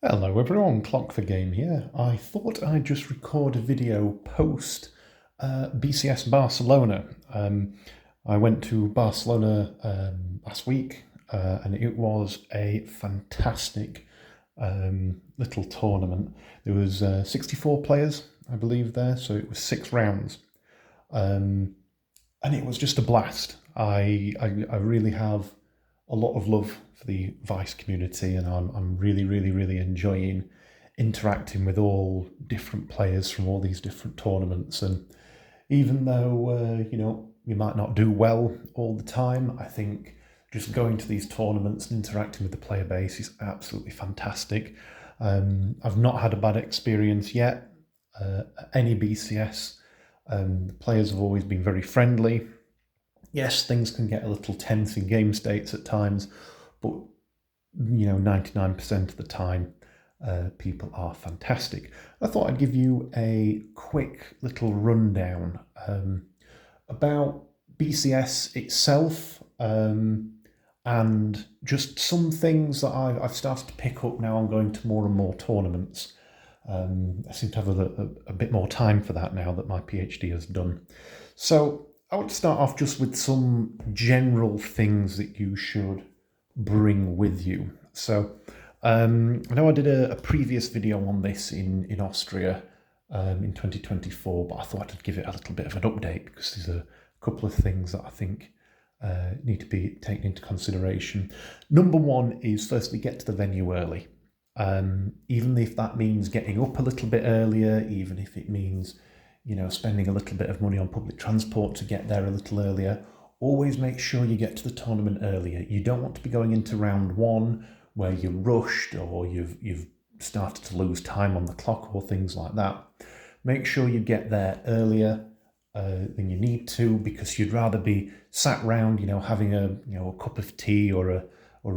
Hello everyone, Clock for Game here. I thought I'd just record a video post BCS Barcelona. I went to Barcelona last week and it was a fantastic little tournament. There was 64 players, I believe, there, so it was 6 rounds. Um, and it was just a blast. I really have a lot of love for the Weiss community, and I'm really enjoying interacting with all different players from all these different tournaments. And even though we might not do well all the time, I think just going to these tournaments and interacting with the player base is absolutely fantastic. I've not had a bad experience yet at any BCS. The players have always been very friendly. Yes, things can get a little tense in game states at times, but 99% of the time, people are fantastic. I thought I'd give you a quick little rundown about BCS itself, and just some things that I've started to pick up now. I'm going to more and more tournaments. I seem to have a bit more time for that now that my PhD is done. So I want to start off just with some general things that you should bring with you. So I know I did a previous video on this in Austria in 2024, but I thought I'd give it a little bit of an update because there's a couple of things that I think need to be taken into consideration. Number one is firstly get to the venue early. Even if that means getting up a little bit earlier, even if it means, spending a little bit of money on public transport to get there a little earlier, always make sure you get to the tournament earlier. You don't want to be going into round one where you're rushed or you've started to lose time on the clock or things like that. Make sure you get there earlier than you need to, because you'd rather be sat round, having a cup of tea or a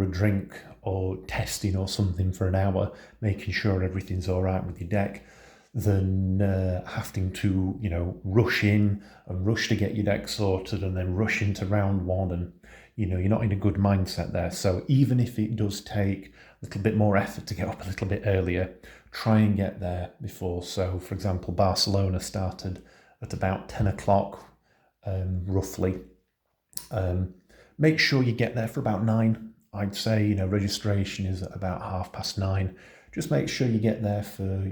drink or testing or something for an hour, making sure everything's all right with your deck, than having to, rush in and rush to get your deck sorted and then rush into round one, and you're not in a good mindset there. So even if it does take a little bit more effort to get up a little bit earlier, try and get there before. So for example, Barcelona started at about 10 o'clock, roughly. Make sure you get there for about 9. I'd say, registration is at about 9:30. Just make sure you get there for,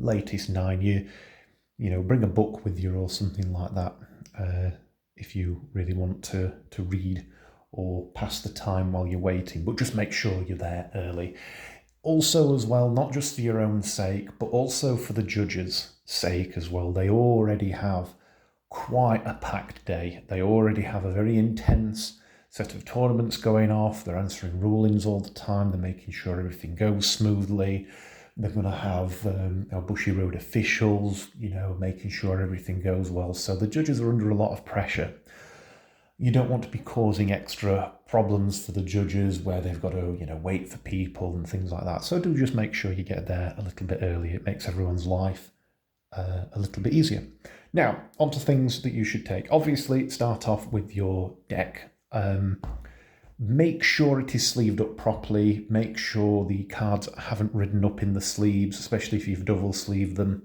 latest 9. Bring a book with you or something like that, if you really want to read or pass the time while you're waiting, but just make sure you're there early. Also as well, not just for your own sake, but also for the judges' sake as well. They already have quite a packed day. They already have a very intense set of tournaments going off. They're answering rulings all the time. They're making sure everything goes smoothly. They're going to have our Bushy Road officials, making sure everything goes well. So the judges are under a lot of pressure. You don't want to be causing extra problems for the judges where they've got to, wait for people and things like that. So do just make sure you get there a little bit early. It makes everyone's life a little bit easier. Now, on to things that you should take. Obviously, start off with your deck. Make sure it is sleeved up properly. Make sure the cards haven't ridden up in the sleeves, especially if you've double sleeved them.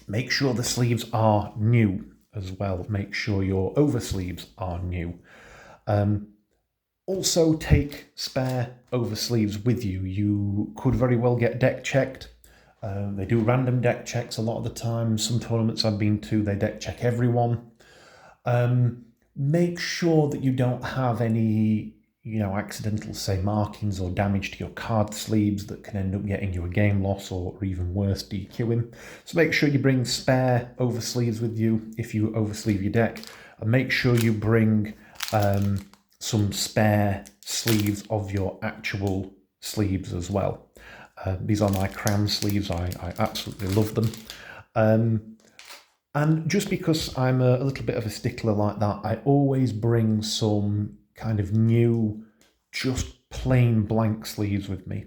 Make sure the sleeves are new as well. Make sure your over sleeves are new. Also take spare over sleeves with you. You could very well get deck checked. They do random deck checks a lot of the time. Some tournaments I've been to, they deck check everyone. Make sure that you don't have any, accidental, say, markings or damage to your card sleeves that can end up getting you a game loss or even worse, DQing. So make sure you bring spare oversleeves with you if you oversleeve your deck, and make sure you bring some spare sleeves of your actual sleeves as well. These are my crown sleeves. I absolutely love them. And just because I'm a little bit of a stickler like that, I always bring some kind of new, just plain blank sleeves with me,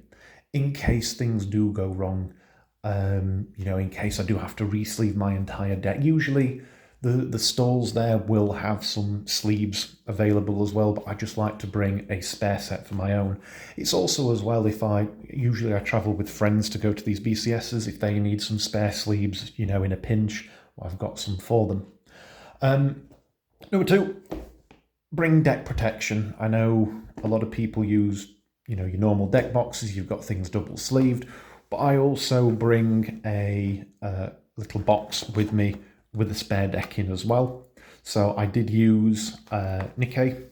in case things do go wrong, in case I do have to re-sleeve my entire deck. Usually The stalls there will have some sleeves available as well, but I just like to bring a spare set for my own. It's also as well, if usually I travel with friends to go to these BCSs, if they need some spare sleeves, in a pinch, I've got some for them. Number two, bring deck protection. I know a lot of people use, your normal deck boxes, you've got things double sleeved, but I also bring a little box with me with a spare deck in as well. So I did use Nikkei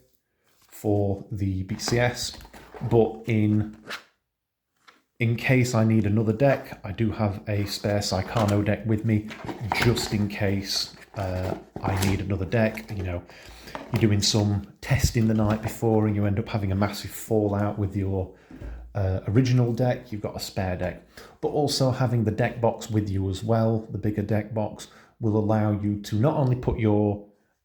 for the BCS, but in case I need another deck, I do have a spare Saikano deck with me, just in case I need another deck. You're doing some testing the night before and you end up having a massive fallout with your original deck, you've got a spare deck. But also having the deck box with you as well, the bigger deck box, will allow you to not only put your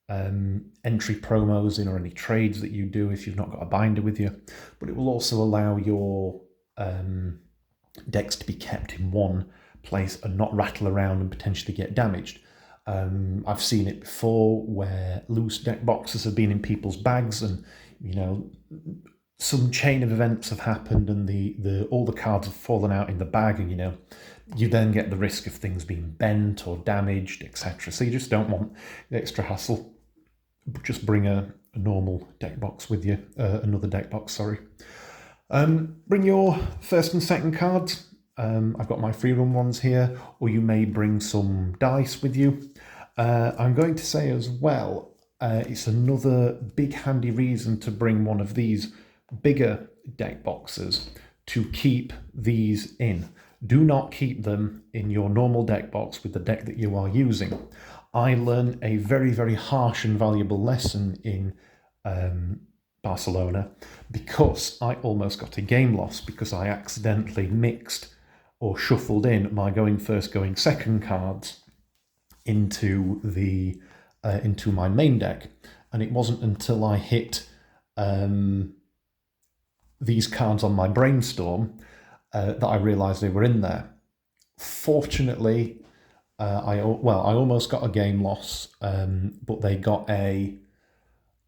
entry promos in or any trades that you do if you've not got a binder with you, but it will also allow your decks to be kept in one place and not rattle around and potentially get damaged. I've seen it before where loose deck boxes have been in people's bags and, some chain of events have happened and all the cards have fallen out in the bag and, you then get the risk of things being bent or damaged, etc. So you just don't want the extra hassle. Just bring a normal deck box with you, another deck box, sorry. Bring your first and second cards. I've got my free run ones here, or you may bring some dice with you. I'm going to say as well, it's another big handy reason to bring one of these bigger deck boxes to keep these in. Do not keep them in your normal deck box with the deck that you are using. I learned a very, very harsh and valuable lesson in Barcelona because I almost got a game loss because I accidentally mixed or shuffled in my going first, going second cards into my main deck, and it wasn't until I hit these cards on my brainstorm that I realised they were in there. Fortunately, I almost got a game loss, but they got an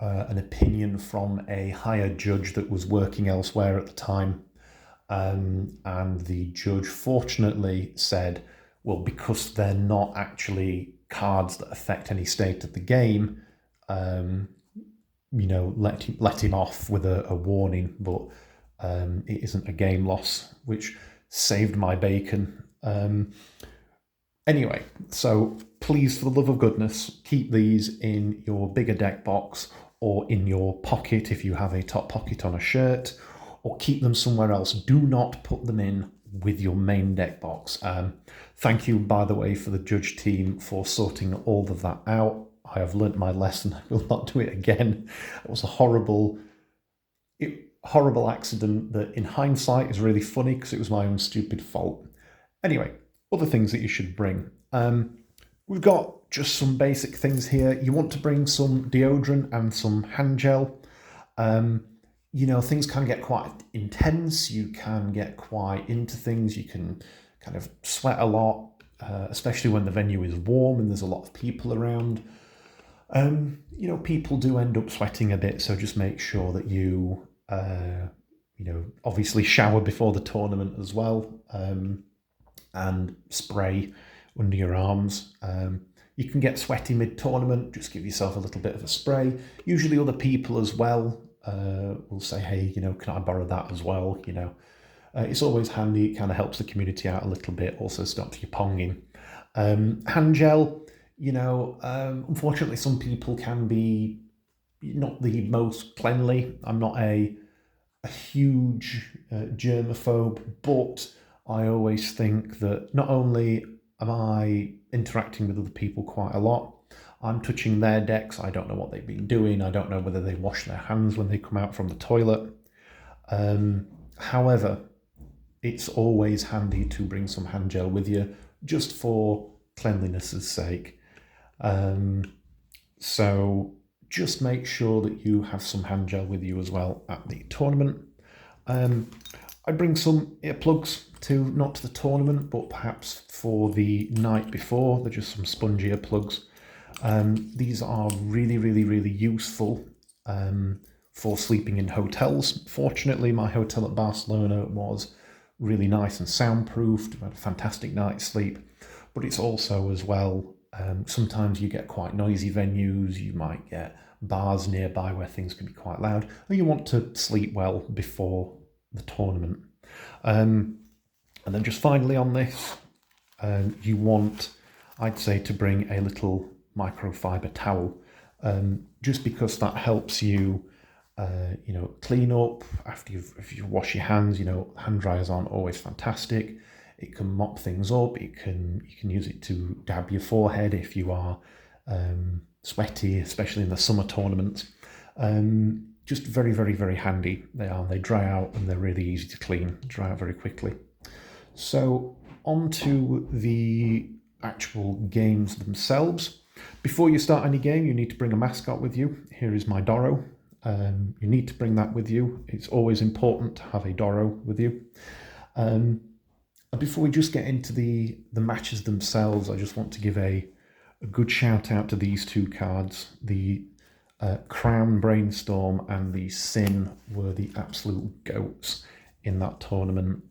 opinion from a higher judge that was working elsewhere at the time, and the judge fortunately said, well, because they're not actually cards that affect any state of the game, let him off with a warning, but it isn't a game loss, which saved my bacon. Anyway, so please, for the love of goodness, keep these in your bigger deck box or in your pocket if you have a top pocket on a shirt, or keep them somewhere else. Do not put them in with your main deck box. Thank you, by the way, for the judge team for sorting all of that out. I have learnt my lesson. I will not do it again. It was a horrible accident that in hindsight is really funny because it was my own stupid fault. Anyway, other things that you should bring. We've got just some basic things here. You want to bring some deodorant and some hand gel. Things can get quite intense. You can get quite into things. You can kind of sweat a lot, especially when the venue is warm and there's a lot of people around. People do end up sweating a bit, so just make sure that you, obviously shower before the tournament as well, and spray under your arms. You can get sweaty mid-tournament, just give yourself a little bit of a spray. Usually other people as well will say, hey, can I borrow that as well? It's always handy. It kind of helps the community out a little bit, also stops you ponging. Hand gel, unfortunately some people can be not the most cleanly. I'm not a huge germaphobe, but I always think that not only am I interacting with other people quite a lot, I'm touching their decks. I don't know what they've been doing. I don't know whether they wash their hands when they come out from the toilet. However, it's always handy to bring some hand gel with you, just for cleanliness' sake. So just make sure that you have some hand gel with you as well at the tournament. I bring some earplugs not to the tournament, but perhaps for the night before. They're just some spongy earplugs. These are really, really, really useful for sleeping in hotels. Fortunately, my hotel at Barcelona was really nice and soundproofed. I had a fantastic night's sleep. But it's also as well, sometimes you get quite noisy venues. You might get bars nearby where things can be quite loud. And you want to sleep well before the tournament. And then just finally on this, you want, I'd say, to bring a little microfiber towel, just because that helps you, clean up after if you wash your hands. Hand dryers aren't always fantastic. It can mop things up. You can use it to dab your forehead if you are sweaty, especially in the summer tournaments. Just very, very, very handy they are. They dry out and they're really easy to clean, dry out very quickly. So on to the actual games themselves. Before you start any game, you need to bring a mascot with you. Here is my Doro. You need to bring that with you. It's always important to have a Doro with you. And before we just get into the matches themselves, I just want to give a good shout out to these two cards. The Crown Brainstorm and the Sin were the absolute goats in that tournament.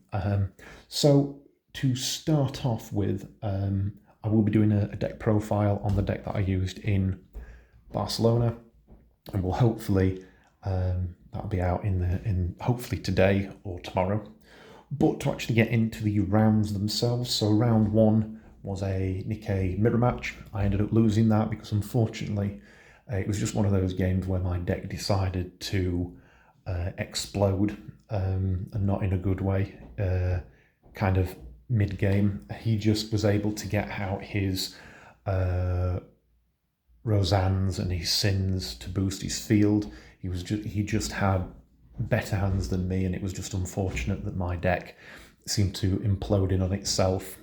So to start off with, I will be doing a deck profile on the deck that I used in Barcelona, and will hopefully that'll be out in hopefully today or tomorrow. But to actually get into the rounds themselves, so round one was a Nikkei mirror match. I ended up losing that because unfortunately it was just one of those games where my deck decided to explode, and not in a good way. Kind of mid-game, he just was able to get out his Roseannes and his Sins to boost his field. He just had better hands than me, and it was just unfortunate that my deck seemed to implode in on itself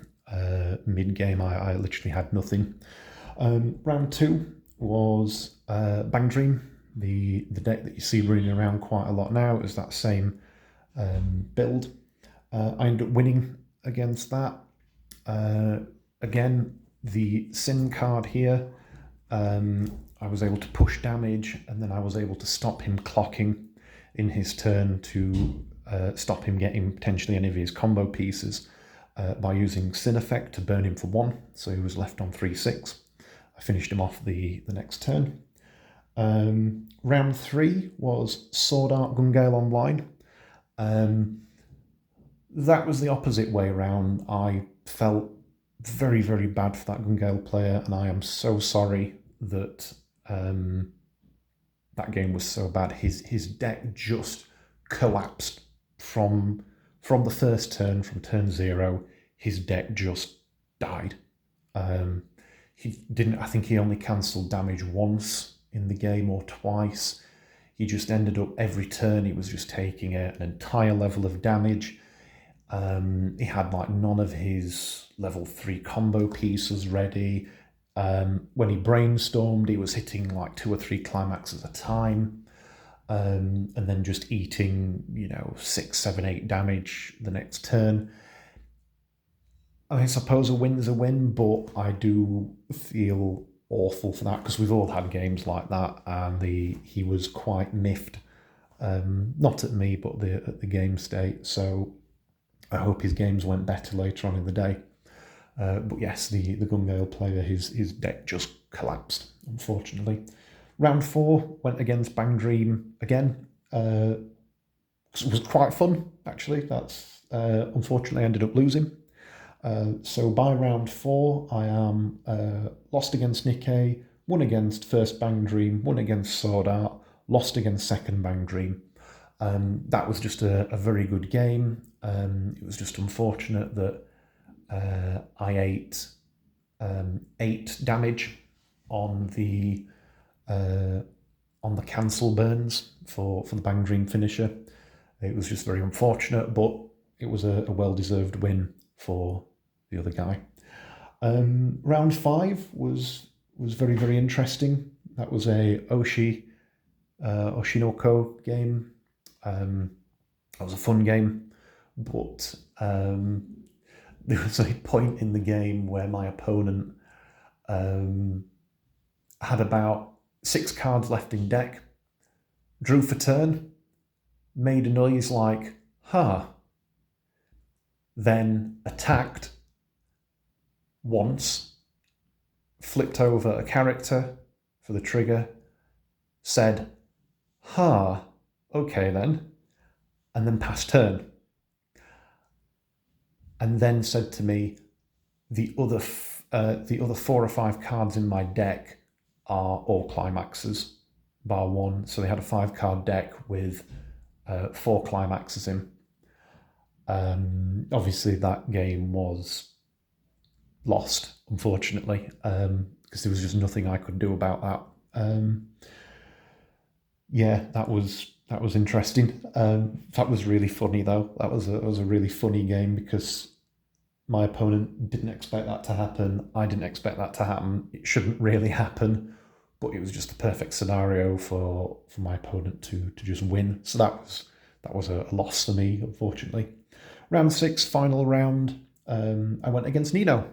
mid-game. I literally had nothing. Round two was Bang Dream, the deck that you see running around quite a lot now. It was that same build. I ended up winning against that. Again, the Sin card here, I was able to push damage, and then I was able to stop him clocking in his turn to stop him getting potentially any of his combo pieces by using Sin Effect to burn him for 1, so he was left on 3/6. I finished him off the next turn. Round 3 was Sword Art Gun-Gale Online. That was the opposite way around. I felt very, very bad for that Gun-Gale player, and I am so sorry that that game was so bad. His deck just collapsed from the first turn, from turn 0. His deck just died. He didn't. I think he only cancelled damage once in the game or twice. He just ended up every turn he was just taking an entire level of damage. He had like none of his level 3 combo pieces ready. When he brainstormed, he was hitting like 2 or 3 climaxes at a time, and then just eating 6, 7, 8 damage the next turn. I suppose a win's a win, but I do feel awful for that because we've all had games like that, and he was quite miffed, not at me but at the game state. So I hope his games went better later on in the day. But yes, the Gun-Gale player, his deck just collapsed, unfortunately. Round 4 went against Bang Dream again. It was quite fun, actually. That's unfortunately I ended up losing. So by round 4, I am lost against Nikkei, won against first Bang Dream, won against Sword Art, lost against second Bang Dream. That was just a very good game. It was just unfortunate that I ate 8 damage on the cancel burns for the Bang Dream finisher. It was just very unfortunate, but it was a well-deserved win for the other guy. Round 5 was very, very interesting. That was a Oshinoko game. That was a fun game, but there was a point in the game where my opponent had about 6 cards left in deck, drew for turn, made a noise like, ha, then attacked once, flipped over a character for the trigger, said, ha, okay then, and then passed turn. And then said to me, the other 4 or 5 cards in my deck are all climaxes, bar one. So they had a 5-card deck with 4 climaxes in. Obviously, that game was lost, unfortunately, because there was just nothing I could do about that. Yeah, that was interesting. That was really funny, though. That was a really funny game because my opponent didn't expect that to happen. I didn't expect that to happen. It shouldn't really happen, but it was just a perfect scenario for my opponent to just win. So that was a loss for me, unfortunately. Round 6, final round, I went against Nino.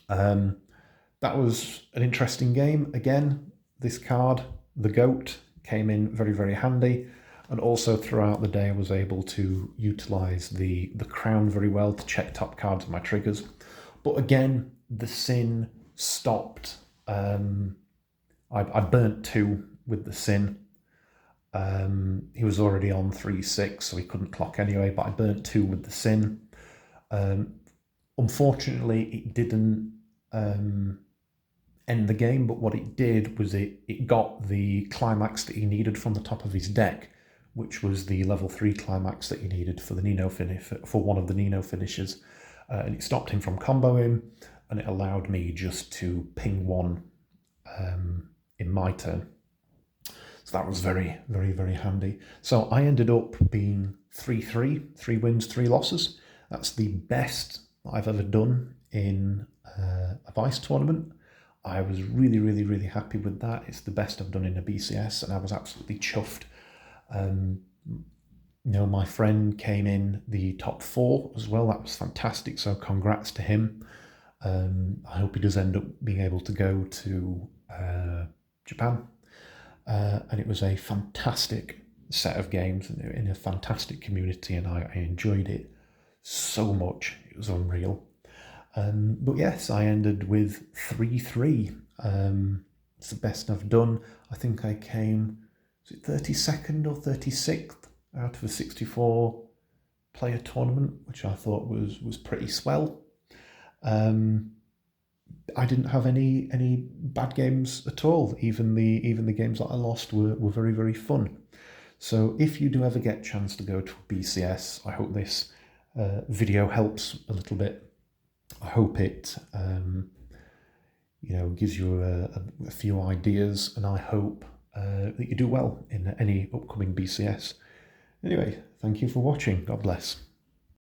That was an interesting game. Again, this card, the GOAT, came in very, very handy. And also throughout the day, I was able to utilise the crown very well to check top cards of my triggers. But again, the Sin stopped. I burnt 2 with the Sin. He was already on 3-6, so he couldn't clock anyway, but I burnt 2 with the Sin. Unfortunately, it didn't end the game, but what it did was it got the climax that he needed from the top of his deck, which was the level 3 climax that he needed for the Nino finish, for one of the Nino finishes. And it stopped him from comboing, and it allowed me just to ping 1 in my turn. So that was very, very, very handy. So I ended up being 3-3, 3 wins, 3 losses. That's the best I've ever done in a Weiss tournament. I was really, really, really happy with that. It's the best I've done in a BCS, and I was absolutely chuffed. My friend came in the top 4 as well. That was fantastic. So congrats to him. I hope he does end up being able to go to Japan. And it was a fantastic set of games in a fantastic community, and I enjoyed it so much. It was unreal. But yes, I ended with 3-3. It's the best I've done. I think I came, was it 32nd or 36th out of a 64 player tournament, which I thought was pretty swell. I didn't have any bad games at all. Even the games that I lost were very, very fun. So if you do ever get a chance to go to a BCS, I hope this video helps a little bit. I hope it gives you a few ideas, and I hope that you do well in any upcoming BCS. Anyway, thank you for watching. God bless.